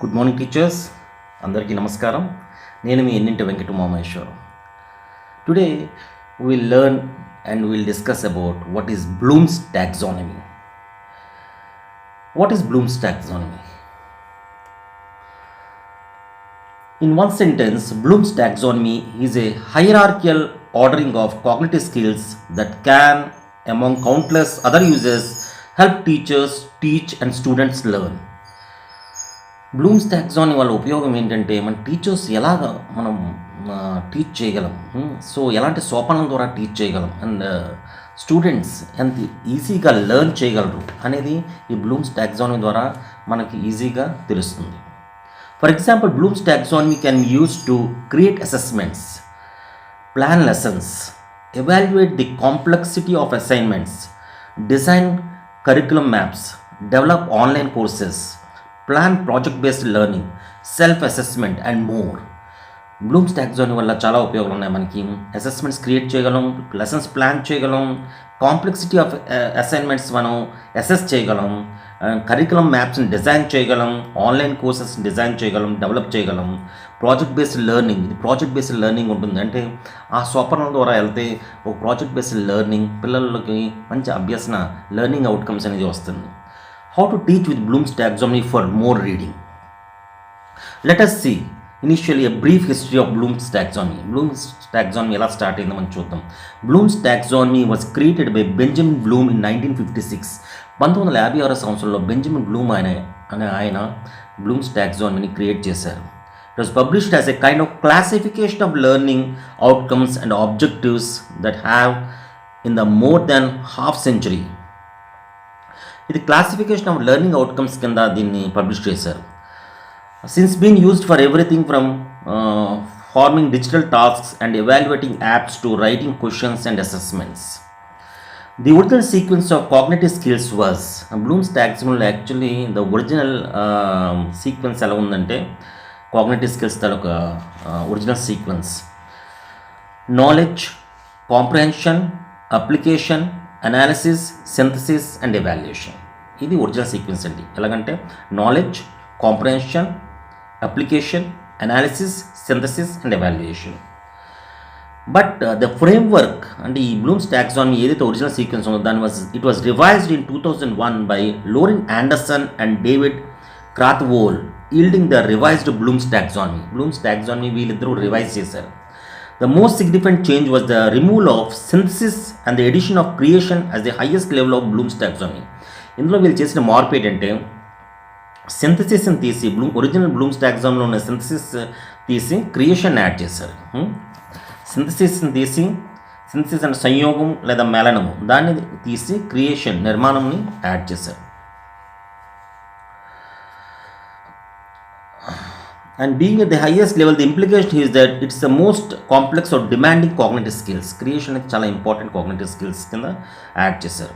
Good morning teachers, అందరికీ నమస్కారం. నేను మీ ఎన్నింటి Venkata Mameshwaram. Today will learn and will discuss about what is Bloom's taxonomy. What is Bloom's taxonomy? In one sentence, Bloom's taxonomy is a hierarchical ordering of cognitive skills that can, among countless other uses, help teachers teach and students learn. Bloom's taxonomy వల్ల ఉపయోగం ఏంటంటే మన teachers ఎలాగ మనం teach చేయగలం, so ఎలాంటి సోపానం ద్వారా teach చేయగలం అండ్ స్టూడెంట్స్ ఎంత ఈజీగా లెర్న్ చేయగలరు అనేది ఈ బ్లూమ్స్ టాక్సానమీ ద్వారా మనకి ఈజీగా తెలుస్తుంది. For example, Bloom's taxonomy can be used to create assessments, plan lessons, evaluate the complexity of assignments, design curriculum maps, develop online courses, plan project-based learning, self-assessment and more. Bloom's taxonomy వల్ల చాలా ఉపయోగాలు ఉన్నాయి. మనకి assessments create చేయగలం, lessons plan చేయగలం, complexity of assignments మనం assess చేయగలం, curriculum మ్యాప్స్ని డిజైన్ చేయగలం, ఆన్లైన్ కోర్సెస్ డిజైన్ చేయగలం, డెవలప్ చేయగలం, ప్రాజెక్ట్ బేస్డ్ లెర్నింగ్. ఇది ప్రాజెక్ట్ బేస్డ్ లెర్నింగ్ ఉంటుంది. అంటే ఆ సోపానం ద్వారా వెళ్తే ఒక ప్రాజెక్ట్ బేస్డ్ లెర్నింగ్ పిల్లలకి మంచి అభ్యసన లెర్నింగ్ అవుట్కమ్స్ అనేది వస్తుంది. How to teach with Bloom's taxonomy for more reading. Let us see initially a brief history of Bloom's taxonomy. Bloom's taxonomy ఎలా స్టార్ట్ అయిందో మనం చూద్దాం. Bloom's taxonomy was created by Benjamin Bloom in 1956. 1956 సంవత్సరంలో Benjamin Bloom ఆయన Bloom's టాక్సానమీని create చేశారు. It was published as a kind of classification of learning outcomes and objectives that have in the more than half century. ఇది classification of learning outcomes కింద దీన్ని publish చేశారు. Since been used for everything from forming digital tasks and evaluating apps to writing questions and assessments. The original sequence of cognitive skills was Bloom's టాక్సానమీలో actually the original sequence ఎలా ఉందంటే cognitive skills తాలూక original sequence knowledge, comprehension, application, analysis, synthesis and evaluation. ఇది original sequence అండి. ఎలాగంటే knowledge, comprehension, application, analysis, synthesis and evaluation. But the framework అంటే ఈ Bloom's taxonomy ఏదైతే ఒరిజినల్ సీక్వెన్స్ ఉందో దాని it was revised in 2001 by Lorin Anderson and David Krathwohl, yielding the revised Bloom's taxonomy. Bloom's taxonomy వీళ్ళిద్దరూ revise చేశారు. The most significant change was the removal of synthesis and the addition of creation as the highest level of Bloom's taxonomy. ఇందులో వీళ్ళు చేసిన మార్పు ఏంటంటే సింథసిస్ని తీసి original Bloom's టాక్సానమీలో ఉన్న synthesis తీసి క్రియేషన్ యాడ్ చేశారు. సింథసిస్ని తీసి, సింథసిస్ అంటే సంయోగం లేదా మెలనము, దాన్ని తీసి క్రియేషన్ నిర్మాణంని యాడ్ చేశారు. And being at the highest level, the implication is that it's the most complex or demanding cognitive skills. Creation is చాలా important cognitive skills కింద యాడ్ చేశారు.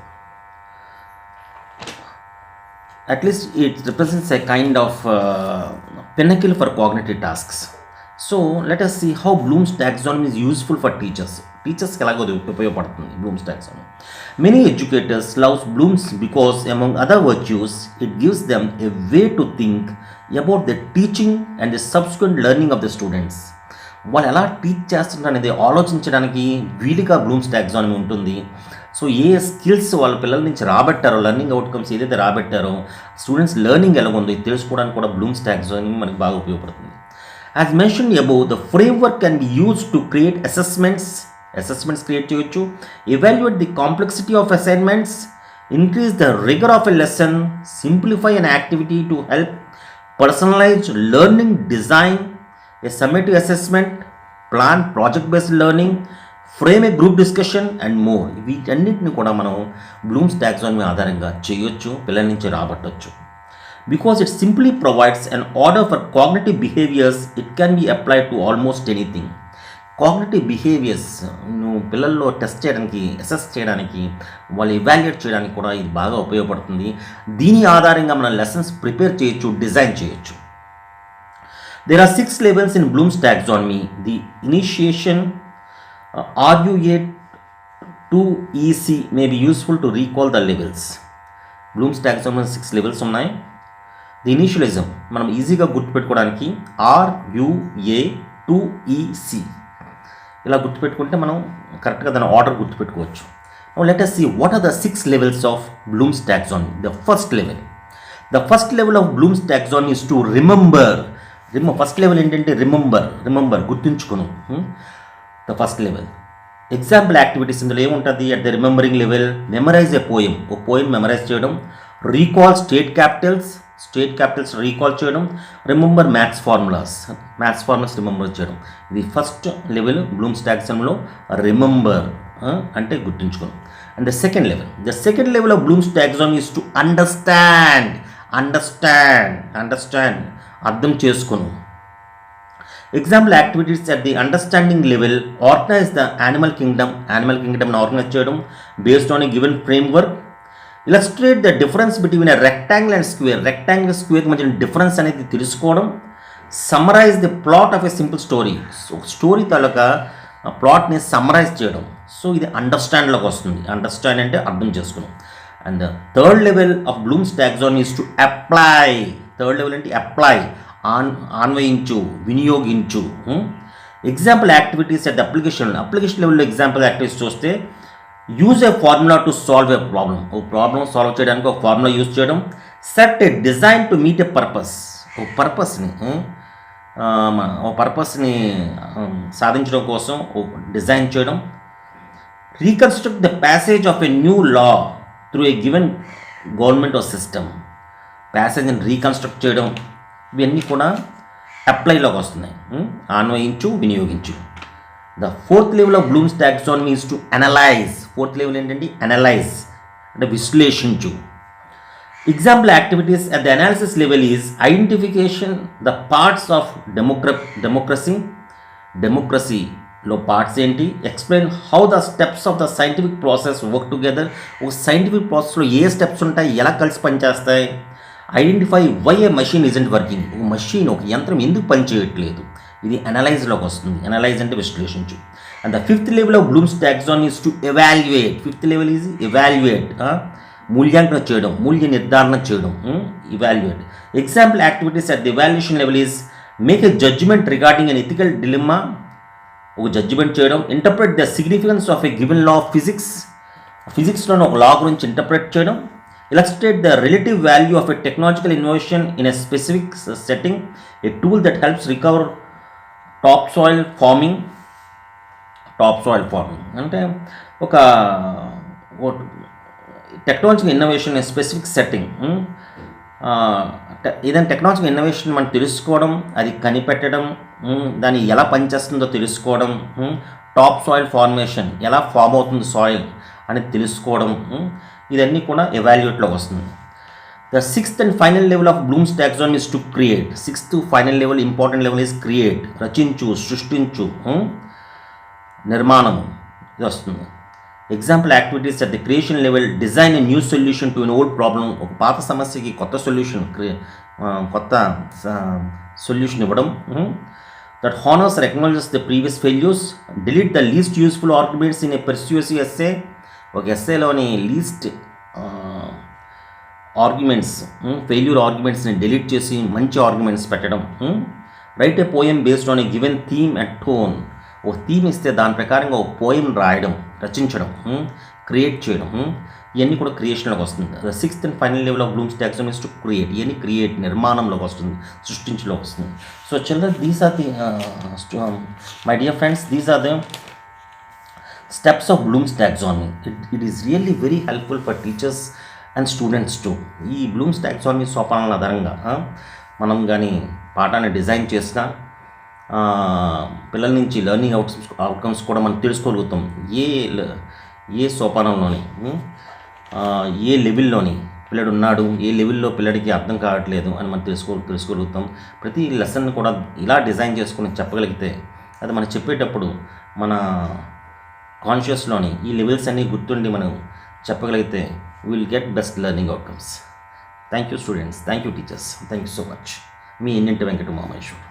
At least it represents a kind of pinnacle for cognitive tasks. So let us see how Bloom's taxonomy is useful for teachers. Teachers కి ఎలాగో ఉపయోగపడుతుంది Bloom's taxonomy. Many educators love Bloom's because among other virtues, it gives them a way to think about the teaching and the subsequent learning of the students. వాళ్ళు ఎలా teach చేస్తున్నారు అనేది ఆలోచించడానికి వీలుగా Bloom's taxonomy ఉంటుంది. సో ఏ skills వాళ్ళ పిల్లల నుంచి రాబట్టారో, లెర్నింగ్ అవుట్కమ్స్ ఏదైతే రాబట్టారో, స్టూడెంట్స్ లెర్నింగ్ ఎలా ఉందో ఇది తెలుసుకోవడానికి కూడా బ్లూమ్స్ టాక్సానమీ మనకి బాగా ఉపయోగపడుతుంది. As mention above, the framework can be used to create assessments create చేయొచ్చు, evaluate the complexity of assignments, increase the rigor of a lesson, simplify an activity to help personalized learning, design a summative assessment, plan project-based learning, frame a group discussion and more. వీటన్నిటిని కూడా మనం Bloom's taxonomy ఆధారంగా చేయొచ్చు, పిల్లల నుంచి రాబట్టవచ్చు. Because it simply provides an order for cognitive behaviors, it can be applied to almost anything. Cognitive behaviours నువ్వు పిల్లల్లో టెస్ట్ చేయడానికి, అసెస్ చేయడానికి, వాళ్ళు ఇవాల్యుయేట్ చేయడానికి కూడా ఇది బాగా ఉపయోగపడుతుంది. దీని ఆధారంగా మనం లెసన్స్ ప్రిపేర్ చేయొచ్చు, డిజైన్ చేయొచ్చు. There are 6 levels in Bloom's taxonomy. The initiation, RUA to EC may be useful to recall the levels. Bloom's taxonomy 6 levels ఉన్నాయి. ది ఇనిషియలిజం మనం ఈజీగా గుర్తుపెట్టుకోవడానికి RUA2EC ఇలా గుర్తుపెట్టుకుంటే మనం కరెక్ట్గా దాని ఆర్డర్ గుర్తుపెట్టుకోవచ్చు. Now let us see what are the 6 levels of Bloom's taxonomy. The first level of Bloom's taxonomy is to remember. First level ఏంటంటే రిమెంబర్ గుర్తుంచుకును. The first level example activities ఇందులో ఏముంటుంది? At the remembering level memorize a poem, ఒక poem memorize చేయడం, recall state capitals recall చేయడం, remember maths formulas remember చేయడం. ఇది first level Bloom's టాక్సానమీలో రిమెంబర్ అంటే గుర్తుంచుకోను. And the second level of Bloom's taxonomy is to understand అర్థం చేసుకోను. Example activities at the understanding level organize the animal కింగ్డమ్ని organize చేయడం based on a given framework. Illustrate the difference between a rectangle and square మధ్య difference అనేది తెలుసుకోవడం. Summarize the plot of a simple story తాలూకా ప్లాట్ని summarize చేయడం. So ఇది అండర్స్టాండ్లోకి వస్తుంది. అండర్స్టాండ్ అంటే అర్థం చేసుకున్నాం. And third level of Bloom's taxonomy is to apply. Third level అంటే అప్లై, అన్వయించు, వినియోగించు. Example activities at the application లెవెల్లో ఎగ్జాంపుల్ యాక్టివిటీస్ చూస్తే use a formula to solve a problem. ఒక ప్రాబ్లం సాల్వ్ చేయడానికి ఒక ఫార్ములా యూజ్ చేయడం. Set a design to meet a purpose. ఒక పర్పస్ని సాధించడం కోసం ఒక డిజైన్ చేయడం. Reconstruct the passage of a new law through a given government of system. ప్యాసేజ్ని రీకన్స్ట్రక్ట్ చేయడం, ఇవన్నీ కూడా అప్లైలోకి వస్తున్నాయి. అన్వయించు, వినియోగించు. The fourth level of Bloom's taxonomy is to analyze. Fourth level ఏంటంటే అనలైజ్ అంటే విశ్లేషించు. Example activities at the analysis level is identification the parts of డెమోక్రసీలో పార్ట్స్ ఏంటి, explain how the steps of the scientific process work together. ఒక scientific ప్రాసెస్లో ఏ steps ఉంటాయి, ఎలా కలిసి పనిచేస్తాయి. Identify why a machine isn't working. ఒక యంత్రం ఎందుకు పనిచేయట్లేదు, ఇది అనలైజ్లోకి వస్తుంది. అనలైజ్ అంటే విశ్లేషించు. And the fifth level of Bloom's taxonomy is to evaluate. Fifth level is evaluate, మూల్యాంకన చేయడం, మూల్య నిర్ధారణ చేయడం. Evaluate. Example activities at the evaluation level is make a judgement regarding an ethical dilemma. ఒక జడ్జిమెంట్ చేయడం. Interpret the significance of a given law of ఫిజిక్స్లోని ఒక law గురించి ఇంటర్ప్రెట్ చేయడం. Illustrate the relative value of a technological innovation in a specific setting, a tool that helps recover topsoil farming అంటే ఒక technological innovation in specific setting. ఏదైనా technological innovation మనం తెలుసుకోవడం, అది కనిపెట్టడం, దాన్ని ఎలా పనిచేస్తుందో తెలుసుకోవడం, టాప్ సాయిల్ ఫార్మేషన్ ఎలా ఫామ్ అవుతుంది సాయిల్ అనేది తెలుసుకోవడం, ఇదన్నీ కూడా ఎవాల్యుయేట్లోకి వస్తుంది. The sixth and final level of Bloom's taxonomy is to create. Sixth final level, important level is create, రచించు, సృష్టించు, నిర్మాణము, ఇది వస్తుంది. Example activities at the creation level design a new solution to an old problem. ఒక పాత సమస్యకి కొత్త solution ఇవ్వడం. That honours or acknowledges the previous failures. Delete the least useful arguments in a persuasive essay. ఒక ఎస్సేలోని least arguments, failure ఆర్గ్యుమెంట్స్ని delete చేసి మంచి ఆర్గ్యుమెంట్స్ పెట్టడం. Write a poem based on a given theme at tone. ఒక theme ఇస్తే దాని ప్రకారంగా ఒక పోయం రాయడం, రచించడం, క్రియేట్ చేయడం, ఇవన్నీ కూడా క్రియేషన్లోకి వస్తుంది. The sixth and final level of Bloom's taxonomy is to create. ఇవన్నీ క్రియేట్, నిర్మాణంలోకి వస్తుంది, సృష్టించలోకి వస్తుంది. So children, these are the my dear friends, these are the steps of Bloom's taxonomy. It is really very helpful for teachers and students too. ఈ Bloom's taxonomy సోపానాల ఆధారంగా మనం కానీ పాఠాన్ని డిజైన్ చేసినా పిల్లల నుంచి లెర్నింగ్ అవుట్కమ్స్ కూడా మనం తెలుసుకోగలుగుతాం. ఏ సోపానంలోని, ఏ లెవెల్లోని పిల్లడు ఉన్నాడు, ఏ లెవెల్లో పిల్లడికి అర్థం కావట్లేదు అని మనం తెలుసుకోగలుగుతాం. ప్రతి లెసన్ కూడా ఇలా డిజైన్ చేసుకుని చెప్పగలిగితే అది మనం చెప్పేటప్పుడు మన కాన్షియస్లోని ఈ లెవెల్స్ అన్నీ గుర్తుండి మనం చెప్పగలిగితే will get best learning outcomes. Thank you students, thank you teachers, thank you so much. మీ ఎన్నింటి వెంకట మహేశ్వర్.